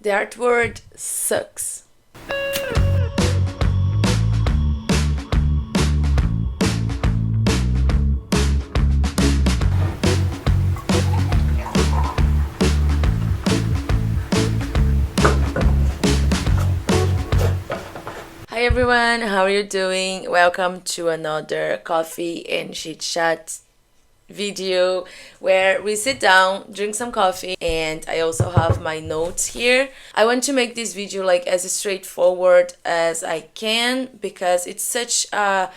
The art word sucks. Hi everyone, how are you doing? Welcome to another coffee and chit chat video where we sit down, drink some coffee, and I also have my notes here. I want to make this video like as straightforward as I can because it's such a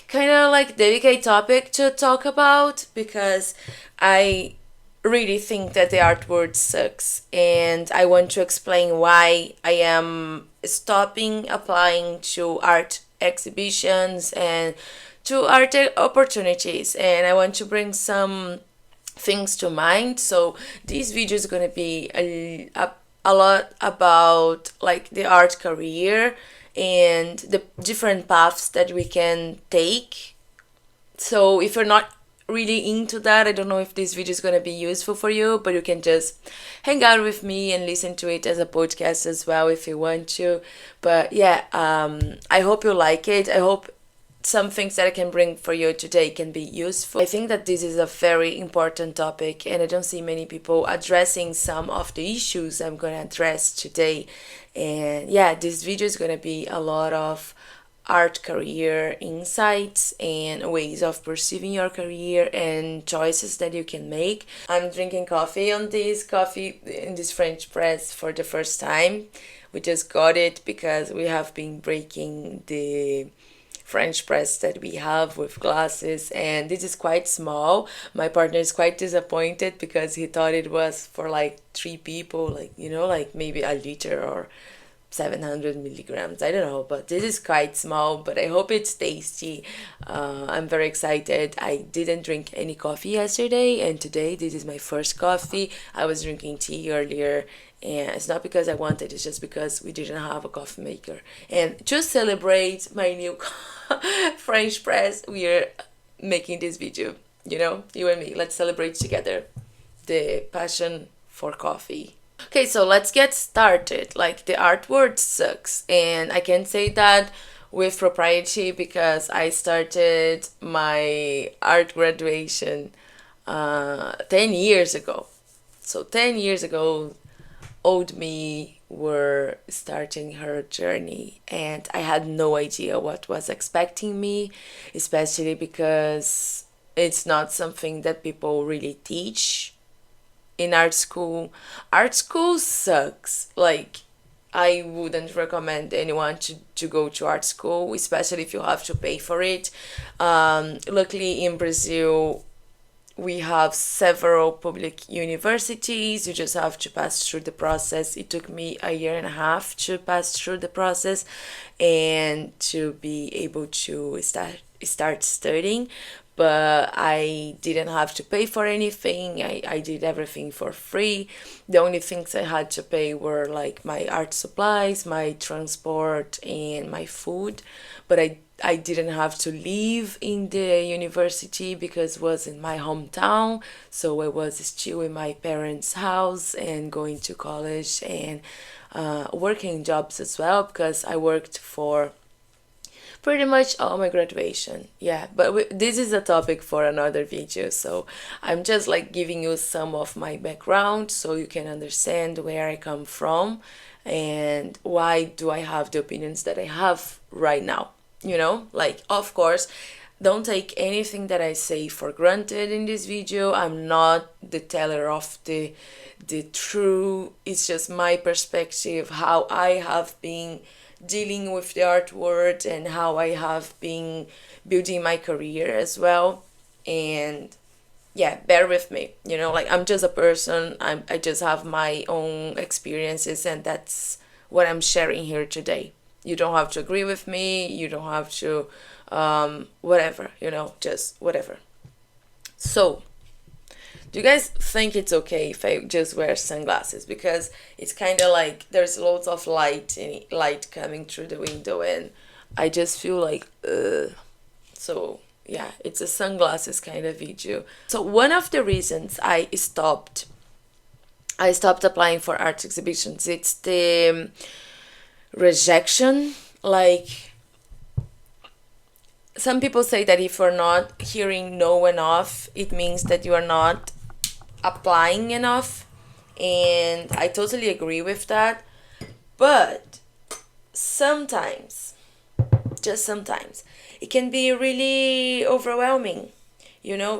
kind of like delicate topic to talk about because I really think that the art word sucks and I want to explain why I am stopping applying to art exhibitions and to art opportunities, and I want to bring some things to mind. So this video is going to be a lot about like the art career and the different paths that we can take. So if you're not really into that, I don't know if this video is going to be useful for you, but you can just hang out with me and listen to it as a podcast as well if you want to. But yeah, I hope you like it. I hope some things that I can bring for you today can be useful. I think that this is a very important topic, and I don't see many people addressing some of the issues I'm going to address today. And yeah, this video is going to be a lot of art career insights and ways of perceiving your career and choices that you can make. I'm drinking coffee in this French press for the first time. We just got it because we have been breaking the French press that we have with glasses, and this is quite small. My partner is quite disappointed because he thought it was for like 3 people, like like maybe a liter or 700 milligrams. I don't know, but this is quite small, but I hope it's tasty. I'm very excited. I didn't drink any coffee yesterday, and today this is my first coffee. I was drinking tea earlier, and it's not because I wanted, it's just because we didn't have a coffee maker. And to celebrate my new French press, we are making this video. You and me. Let's celebrate together the passion for coffee. Okay, so let's get started. Like, the art word sucks, and I can say that with propriety because I started my art graduation 10 years ago. So 10 years ago, old me were starting her journey, and I had no idea what was expecting me, especially because it's not something that people really teach in art school. Art school sucks. Like, I wouldn't recommend anyone to go to art school, especially if you have to pay for it. Luckily, in Brazil, we have several public universities. You just have to pass through the process. It took me a year and a half to pass through the process and to be able to start studying, but I didn't have to pay for anything. I did everything for free. The only things I had to pay were like my art supplies, my transport, and my food. But I didn't have to live in the university because it was in my hometown. So I was still in my parents' house and going to college and working jobs as well because I worked for pretty much all my graduation. Yeah, but this is a topic for another video, so I'm just like giving you some of my background so you can understand where I come from and why do I have the opinions that I have right now. Like, of course, don't take anything that I say for granted in this video. I'm not the teller of the true. It's just my perspective, how I have been dealing with the art world and how I have been building my career as well. And yeah, bear with me. Like, I'm just a person. I just have my own experiences, and that's what I'm sharing here today. You don't have to agree with me. You don't have to, whatever, just whatever. So, do you guys think it's okay if I just wear sunglasses? Because it's kind of like there's loads of light coming through the window, and I just feel like, so yeah, it's a sunglasses kind of video. So one of the reasons I stopped I stopped applying for art exhibitions. It's the rejection. Like, some people say that if you're not hearing no enough, it means that you are not applying enough. And I totally agree with that. But sometimes, just sometimes, it can be really overwhelming,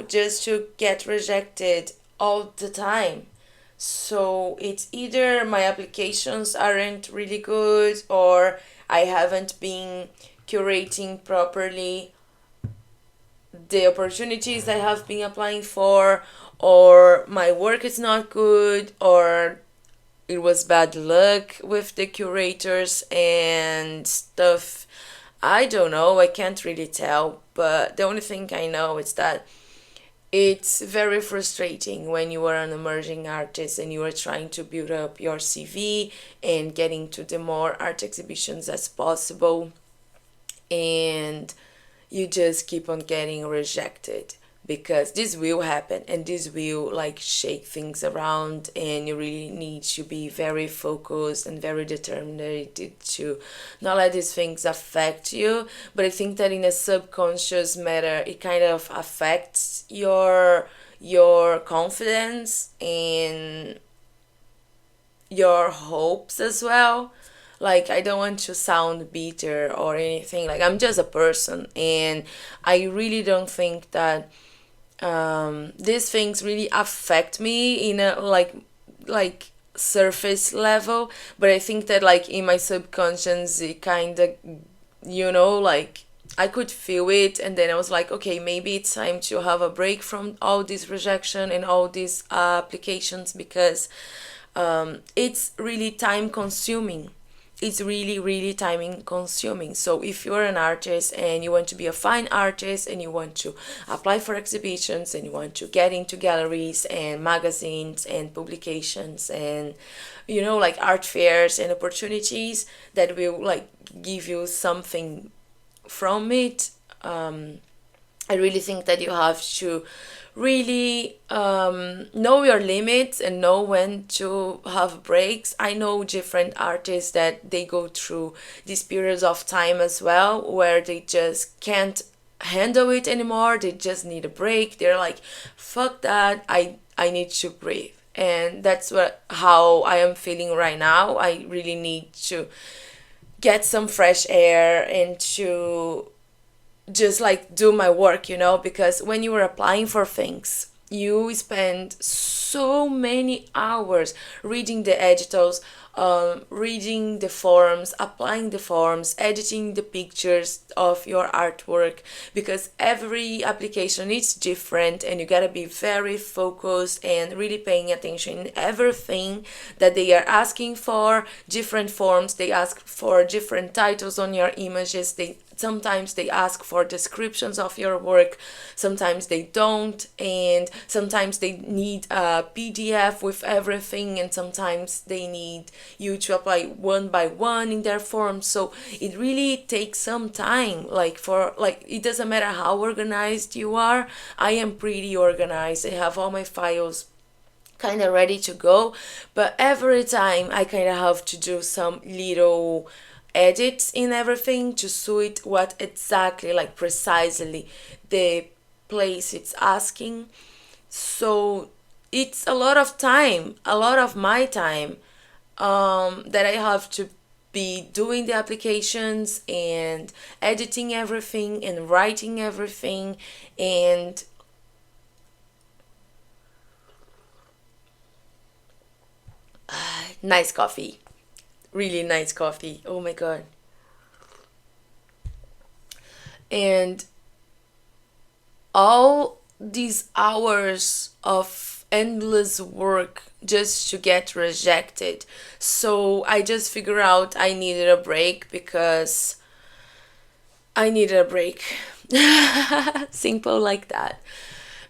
just to get rejected all the time. So it's either my applications aren't really good, or I haven't been curating properly the opportunities I have been applying for, or my work is not good, or it was bad luck with the curators and stuff. I don't know, I can't really tell, but the only thing I know is that it's very frustrating when you are an emerging artist and you are trying to build up your CV and getting to the more art exhibitions as possible, and you just keep on getting rejected, because this will happen and this will like shake things around, and you really need to be very focused and very determined to not let these things affect you. But I think that in a subconscious matter it kind of affects your confidence and your hopes as well. Like, I don't want to sound bitter or anything. Like, I'm just a person, and I really don't think that these things really affect me in a like surface level. But I think that like in my subconscious it kind of, like, I could feel it, and then I was like, okay, maybe it's time to have a break from all this rejection and all these applications, because it's really time consuming. It's really, really time consuming. So if you're an artist and you want to be a fine artist and you want to apply for exhibitions and you want to get into galleries and magazines and publications and like art fairs and opportunities that will like give you something from it, I really think that you have to really know your limits and know when to have breaks. I know different artists that they go through these periods of time as well, where they just can't handle it anymore. They just need a break. They're like, fuck that, I need to breathe. And that's how I am feeling right now. I really need to get some fresh air and to just like do my work, because when you are applying for things, you spend so many hours reading the editors, reading the forms, applying the forms, editing the pictures of your artwork, because every application is different and you gotta be very focused and really paying attention in everything that they are asking for. Different forms, they ask for different titles on your images. Sometimes they ask for descriptions of your work, sometimes they don't, and sometimes they need a PDF with everything, and sometimes they need you to apply one by one in their form. So it really takes some time. It doesn't matter how organized you are. I am pretty organized. I have all my files kind of ready to go, but every time I kind of have to do some little edits in everything to suit what exactly, like precisely, the place it's asking. So it's a lot of time, a lot of my time, that I have to be doing the applications and editing everything and writing everything. And nice coffee, really nice coffee, oh my god. And all these hours of endless work just to get rejected. So I just figured out I needed a break, because I needed a break. Simple like that.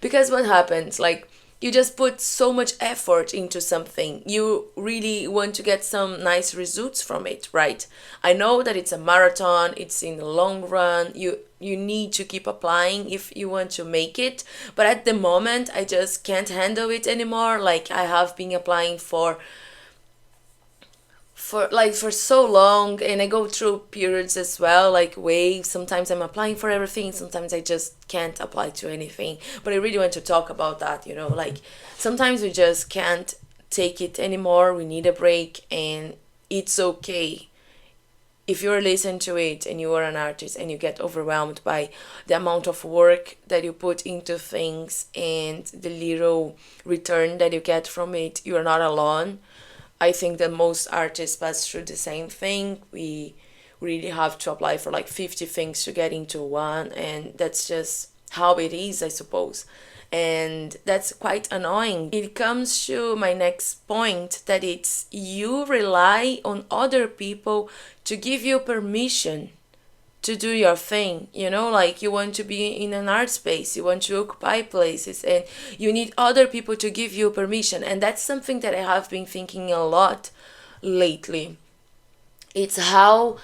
Because what happens, like, you just put so much effort into something. You really want to get some nice results from it, right? I know that it's a marathon, it's in the long run. You need to keep applying if you want to make it. But at the moment, I just can't handle it anymore. Like I have been applying for so long, and I go through periods as well, like waves. Sometimes I'm applying for everything, sometimes I just can't apply to anything. But I really want to talk about that, like sometimes we just can't take it anymore, we need a break, and it's okay if you're listening to it and you are an artist and you get overwhelmed by the amount of work that you put into things and the little return that you get from it. You are not alone. I think that most artists pass through the same thing. We really have to apply for like 50 things to get into one, and that's just how it is, I suppose. And that's quite annoying. It comes to my next point, that it's you rely on other people to give you permission to do your thing. Like you want to be in an art space, you want to occupy places, and you need other people to give you permission. And that's something that I have been thinking a lot lately. It's how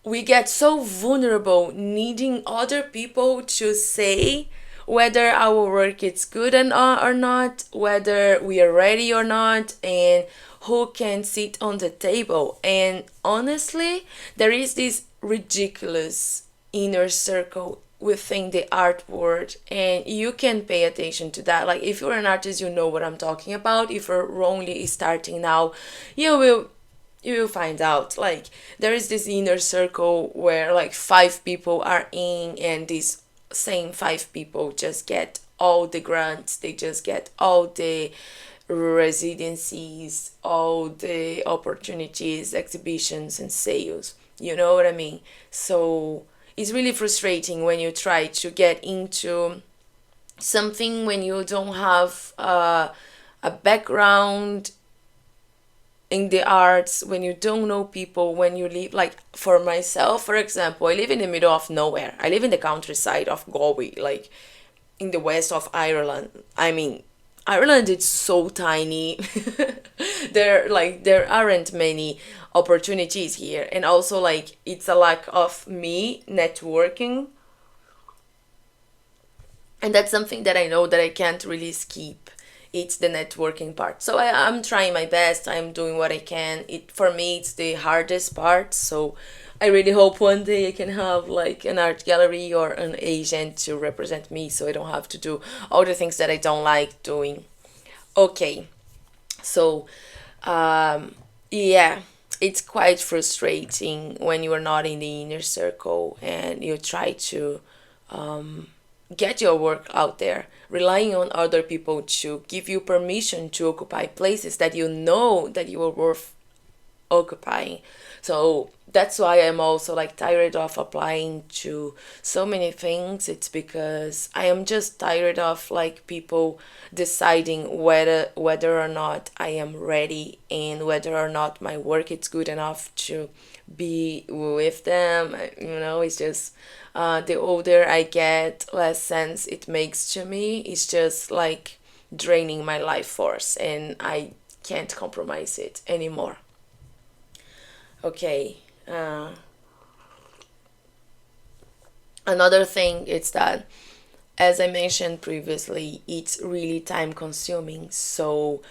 we get so vulnerable needing other people to say whether our work is good or not, whether we are ready or not, and who can sit on the table. And honestly, there is this ridiculous inner circle within the art world, and you can pay attention to that. Like if you're an artist, you know what I'm talking about. If you're only starting now, you will find out. Like there is this inner circle where like 5 people are in, and these same 5 people just get all the grants, they just get all the residencies, all the opportunities, exhibitions, and sales. You know what I mean? So it's really frustrating when you try to get into something when you don't have a background in the arts, when you don't know people, when you live, like for myself, for example, I live in the middle of nowhere. I live in the countryside of Galway, like in the west of Ireland. I mean, Ireland is so tiny. There aren't many opportunities here, and also like it's a lack of me networking, and that's something that I know that I can't really skip. It's the networking part. So I'm trying my best, I'm doing what I can. It for me it's the hardest part. So I really hope one day I can have like an art gallery or an agent to represent me, so I don't have to do all the things that I don't like doing. Okay, so yeah, it's quite frustrating when you are not in the inner circle and you try to get your work out there, relying on other people to give you permission to occupy places that you know that you are worth occupying. So that's why I'm also like tired of applying to so many things. It's because I am just tired of like people deciding whether or not I am ready, and whether or not my work is good enough to be with them. It's just the older I get, less sense it makes to me. It's just like draining my life force, and I can't compromise it anymore. Okay. Another thing is that, as I mentioned previously, it's really time consuming. So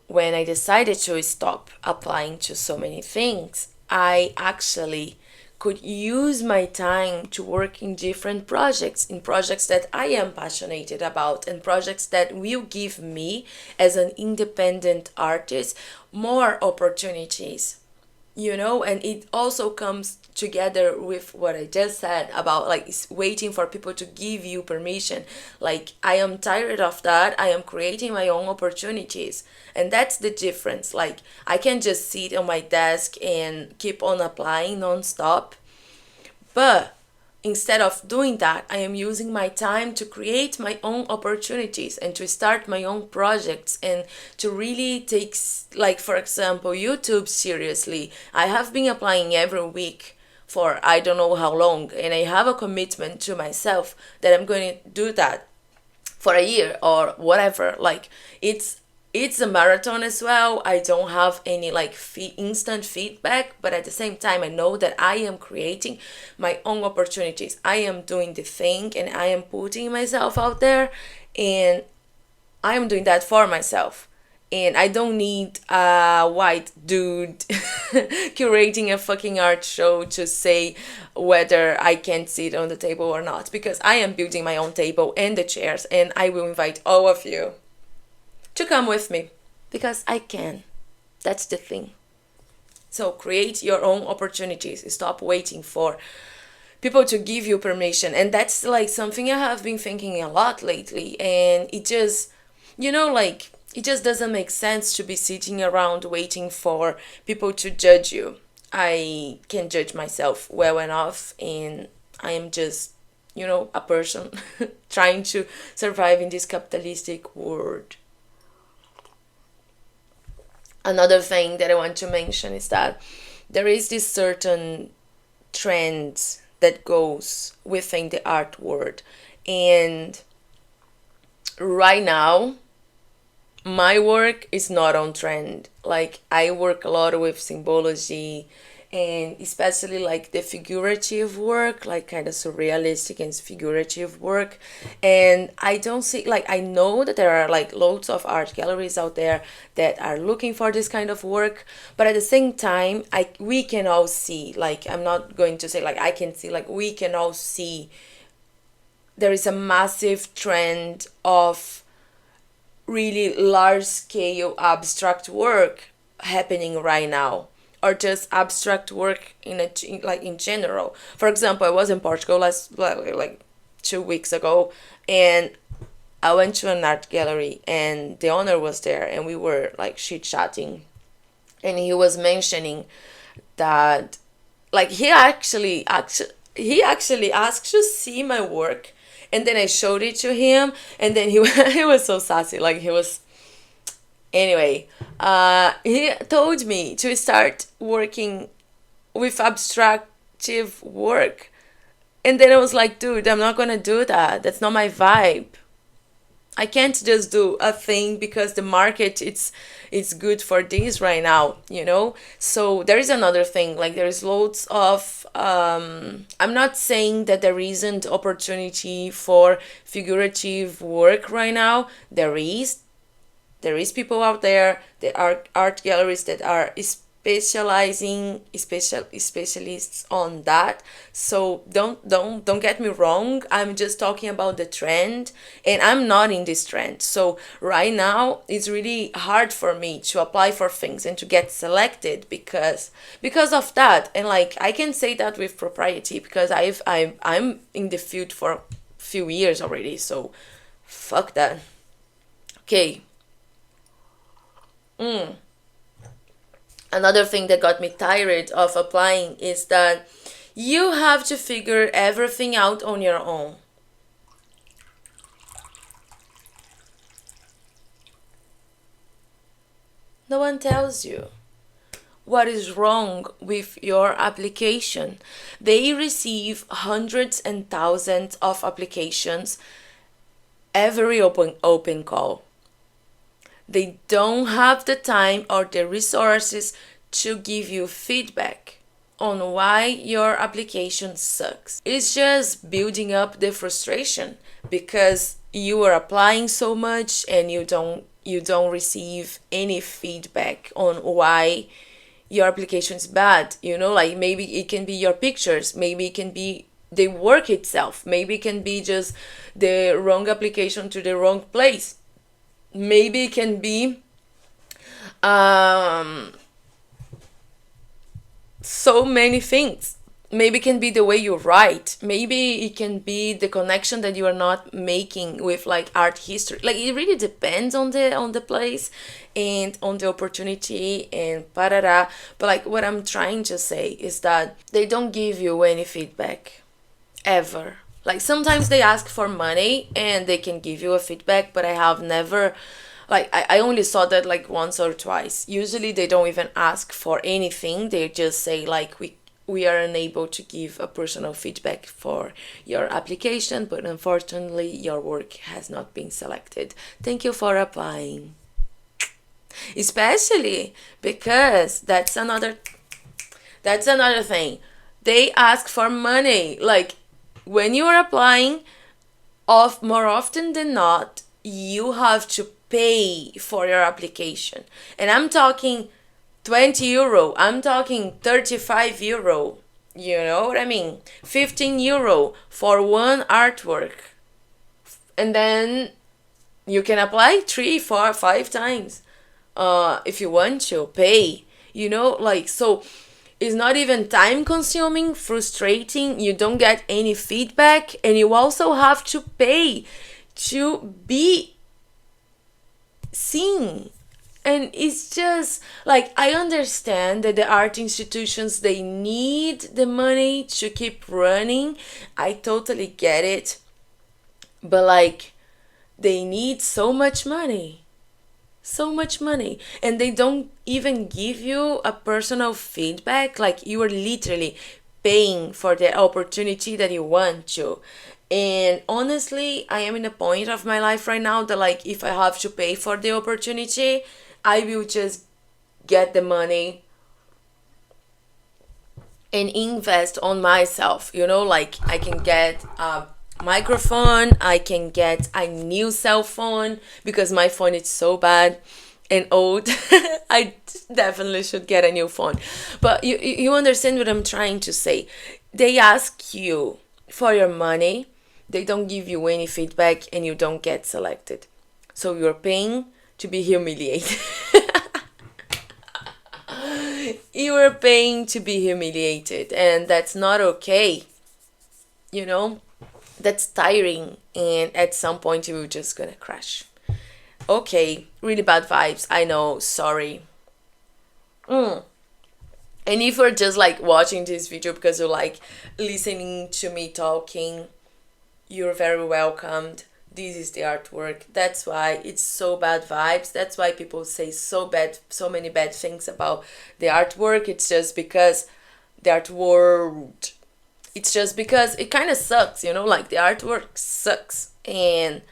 when I decided to stop applying to so many things, I actually could use my time to work in different projects, in projects that I am passionate about, and projects that will give me, as an independent artist, more opportunities. And it also comes together with what I just said about like waiting for people to give you permission. Like I am tired of that. I am creating my own opportunities, and that's the difference. Like I can just sit on my desk and keep on applying non-stop, but instead of doing that, I am using my time to create my own opportunities and to start my own projects, and to really take, like, for example, YouTube seriously. I have been applying every week for I don't know how long, and I have a commitment to myself that I'm going to do that for a year or whatever. Like it's a marathon as well. I don't have any like instant feedback, but at the same time I know that I am creating my own opportunities. I am doing the thing and I am putting myself out there, and I am doing that for myself. And I don't need a white dude curating a fucking art show to say whether I can sit on the table or not, because I am building my own table and the chairs, and I will invite all of you to come with me because I can. That's the thing. So create your own opportunities. Stop waiting for people to give you permission. And that's like something I have been thinking a lot lately. And it just, like, it just doesn't make sense to be sitting around waiting for people to judge you. I can judge myself well enough, and I am just, a person trying to survive in this capitalistic world. Another thing that I want to mention is that there is this certain trend that goes within the art world. And right now, my work is not on trend. Like, I work a lot with symbology, and especially like the figurative work, like kind of surrealistic and figurative work. And I don't see, like, I know that there are like loads of art galleries out there that are looking for this kind of work, but at the same time, we can all see, like, I'm not going to say like I can see, like, we can all see there is a massive trend of really large scale abstract work happening right now, or just abstract work in general. For example, I was in Portugal like 2 weeks ago, and I went to an art gallery, and the owner was there, and we were like chit chatting, and he was mentioning that, like, he actually asked to see my work, and then I showed it to him, and then he he was so sassy, like he was. Anyway, he told me to start working with abstractive work. And then I was like, dude, I'm not gonna do that. That's not my vibe. I can't just do a thing because the market it's good for this right now. So there is another thing, like there's loads of I'm not saying that there isn't opportunity for figurative work right now. There is people out there. There are art galleries that are specialists on that. So don't get me wrong. I'm just talking about the trend, and I'm not in this trend. So right now it's really hard for me to apply for things and to get selected because of that. And like I can say that with propriety because I'm in the field for a few years already. So fuck that. Okay. Another thing that got me tired of applying is that you have to figure everything out on your own. No one tells you what is wrong with your application. They receive hundreds and thousands of applications every open call. They don't have the time or the resources to give you feedback on why your application sucks. It's just building up the frustration because you are applying so much and you don't receive any feedback on why your application is bad. Like maybe it can be your pictures, maybe it can be the work itself, maybe it can be just the wrong application to the wrong place. Maybe it can be so many things. Maybe it can be the way you write. Maybe it can be the connection that you are not making with like art history. Like it really depends on the place and on the opportunity and parara. But like what I'm trying to say is that they don't give you any feedback ever. Like sometimes they ask for money and they can give you a feedback, but I have never, like I only saw that like once or twice. Usually they don't even ask for anything. They just say like we are unable to give a personal feedback for your application, but unfortunately your work has not been selected. Thank you for applying. Especially because that's another thing. They ask for money. Like when you are applying, more often than not, you have to pay for your application. And I'm talking 20 euro, I'm talking 35 euro. You know what I mean? 15 euro for one artwork. And then you can apply 3, 4, 5 times if you want to pay. Like, so it's not even time consuming, frustrating, you don't get any feedback, and you also have to pay to be seen. And it's just like, I understand that the art institutions, they need the money to keep running. I totally get it. But like, they need so much money, so much money, and they don't even give you a personal feedback. Like, you are literally paying for the opportunity that you want to. And honestly, I am in a point of my life right now that, like, if I have to pay for the opportunity, I will just get the money and invest on myself. Like, I can get a microphone, I can get a new cell phone because my phone is so bad and old. I definitely should get a new phone. But you understand what I'm trying to say. They ask you for your money, they don't give you any feedback, and you don't get selected. So you're paying to be humiliated. You are paying to be humiliated, and that's not okay. That's tiring, and at some point you're just gonna crash. Okay, really bad vibes, I know, sorry. And if you're just like watching this video because you like listening to me talking, you're very welcomed. This is the artwork. That's why it's so bad vibes. That's why people say so many bad things about the artwork. It's just because the artwork, it's just because it kind of sucks, like the artwork sucks. And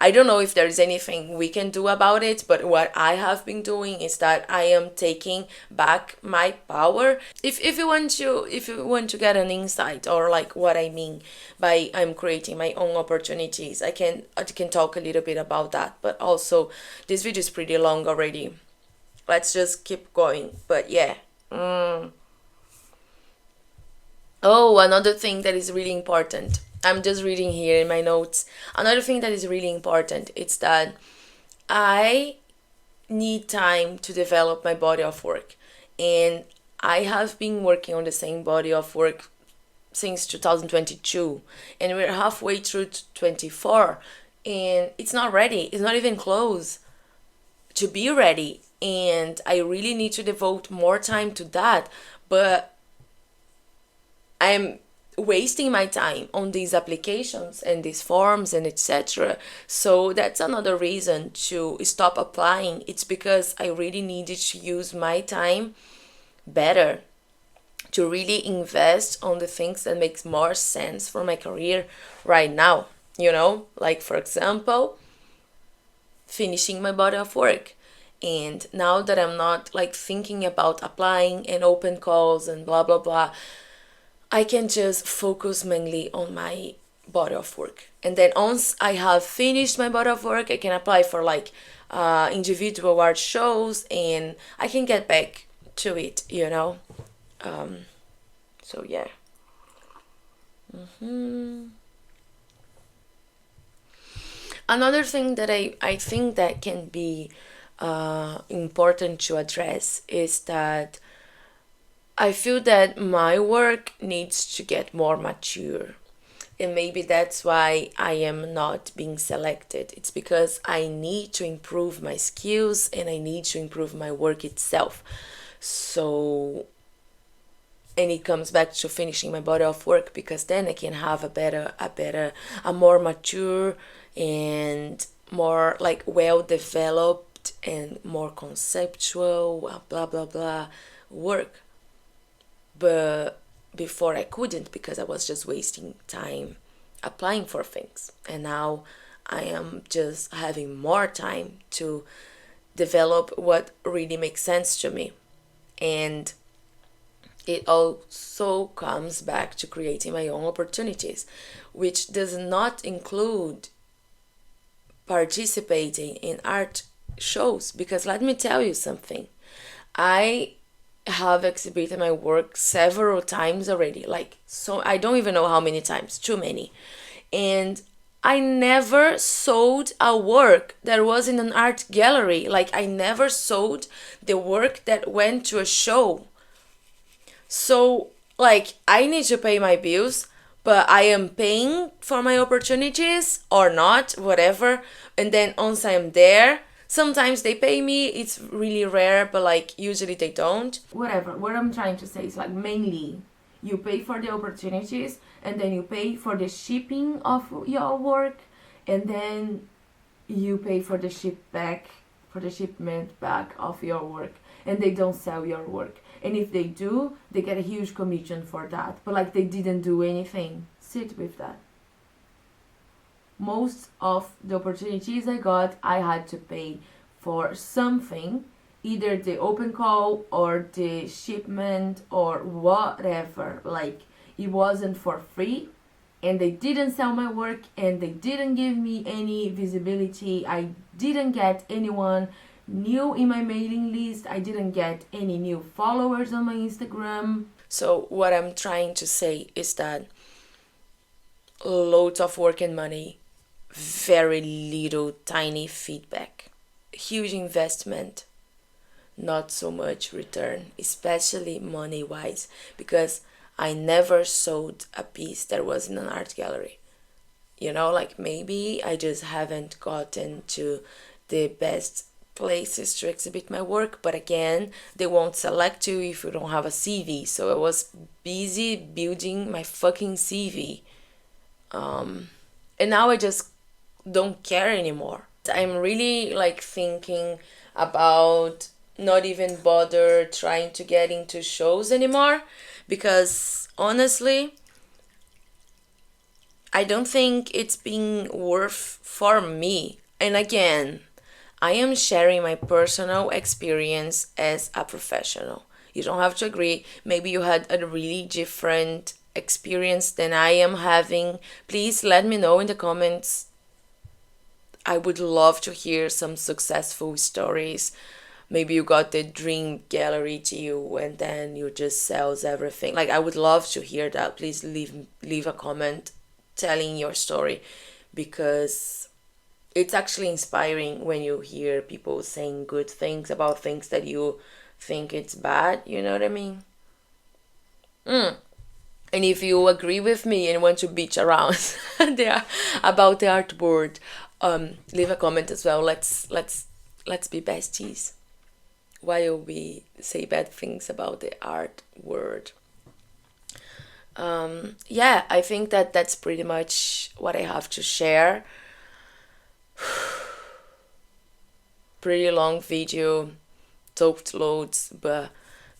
I don't know if there's anything we can do about it, but what I have been doing is that I am taking back my power. If you want to get an insight, or like what I mean by I'm creating my own opportunities, I can talk a little bit about that. But also, this video is pretty long already. Let's just keep going. But yeah. Oh, another thing that is really important. I'm just reading here in my notes. Another thing that is really important is that I need time to develop my body of work. And I have been working on the same body of work since 2022. And we're halfway through 24. And it's not ready. It's not even close to be ready. And I really need to devote more time to that. But I'm wasting my time on these applications and these forms and etc. So that's another reason to stop applying. It's because I really needed to use my time better, to really invest on the things that makes more sense for my career right now. Like, for example, finishing my body of work. And now that I'm not like thinking about applying and open calls and blah blah blah, I can just focus mainly on my body of work. And then once I have finished my body of work, I can apply for like individual art shows, and I can get back to it. So yeah. Another thing that I think that can be important to address is that I feel that my work needs to get more mature. And maybe that's why I am not being selected. It's because I need to improve my skills and I need to improve my work itself. So, and it comes back to finishing my body of work, because then I can have a more mature and more like well developed and more conceptual, blah blah blah work. But before I couldn't because I was just wasting time applying for things. And now I am just having more time to develop what really makes sense to me. And it also comes back to creating my own opportunities, which does not include participating in art shows. Because let me tell you something, I have exhibited my work several times already, like, so I don't even know how many times, too many. And I never sold a work that was in an art gallery. Like, I never sold the work that went to a show. So, like, I need to pay my bills, but I am paying for my opportunities or not, whatever. And then once I'm there, sometimes they pay me. It's really rare, but like usually they don't. Whatever. What I'm trying to say is like mainly you pay for the opportunities and then you pay for the shipping of your work and then you pay for the shipment back of your work, and they don't sell your work. And if they do, they get a huge commission for that. But like they didn't do anything. Sit with that. Most of the opportunities I got, I had to pay for something, either the open call or the shipment or whatever. Like, it wasn't for free, and they didn't sell my work, and they didn't give me any visibility. I didn't get anyone new in my mailing list. I didn't get any new followers on my Instagram. So what I'm trying to say is that loads of work and money, very little tiny feedback, huge investment, not so much return, especially money wise, because I never sold a piece that was in an art gallery. You know, like maybe I just haven't gotten to the best places to exhibit my work, but again, they won't select you if you don't have a CV. So I was busy building my fucking CV. And now I just don't care anymore. I'm really like thinking about not even bother trying to get into shows anymore, because honestly, I don't think it's been worth for me. And again, I am sharing my personal experience as a professional. You don't have to agree. Maybe you had a really different experience than I am having. Please let me know in the comments. I would love to hear some successful stories. Maybe you got the dream gallery to you and then you just sells everything. Like, I would love to hear that. Please leave a comment telling your story, because it's actually inspiring when you hear people saying good things about things that you think it's bad. You know what I mean? And if you agree with me and want to bitch around about the art board, leave a comment as well. Let's be besties while we say bad things about the art world. Yeah, I think that's pretty much what I have to share. Pretty long video, talked loads, but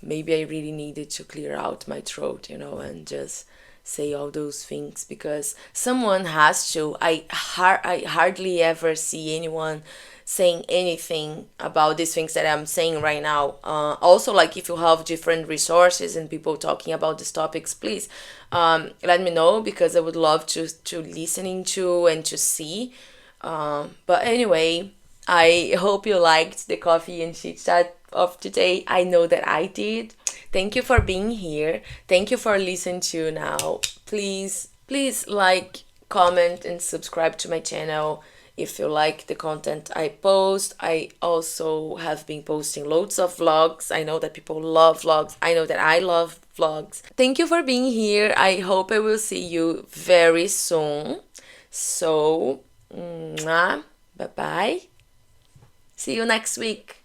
maybe I really needed to clear out my throat, and just say all those things, because someone has to. I hardly ever see anyone saying anything about these things that I'm saying right now. Also, like, if you have different resources and people talking about these topics, please let me know, because I would love to listening to and to see. But anyway, I hope you liked the coffee and chit chat of today. I know that I did. Thank you for being here. Thank you for listening to now. Please like, comment, and subscribe to my channel if you like the content I post. I also have been posting loads of vlogs. I know that people love vlogs. I know that I love vlogs. Thank you for being here. I hope I will see you very soon. So, bye bye. See you next week.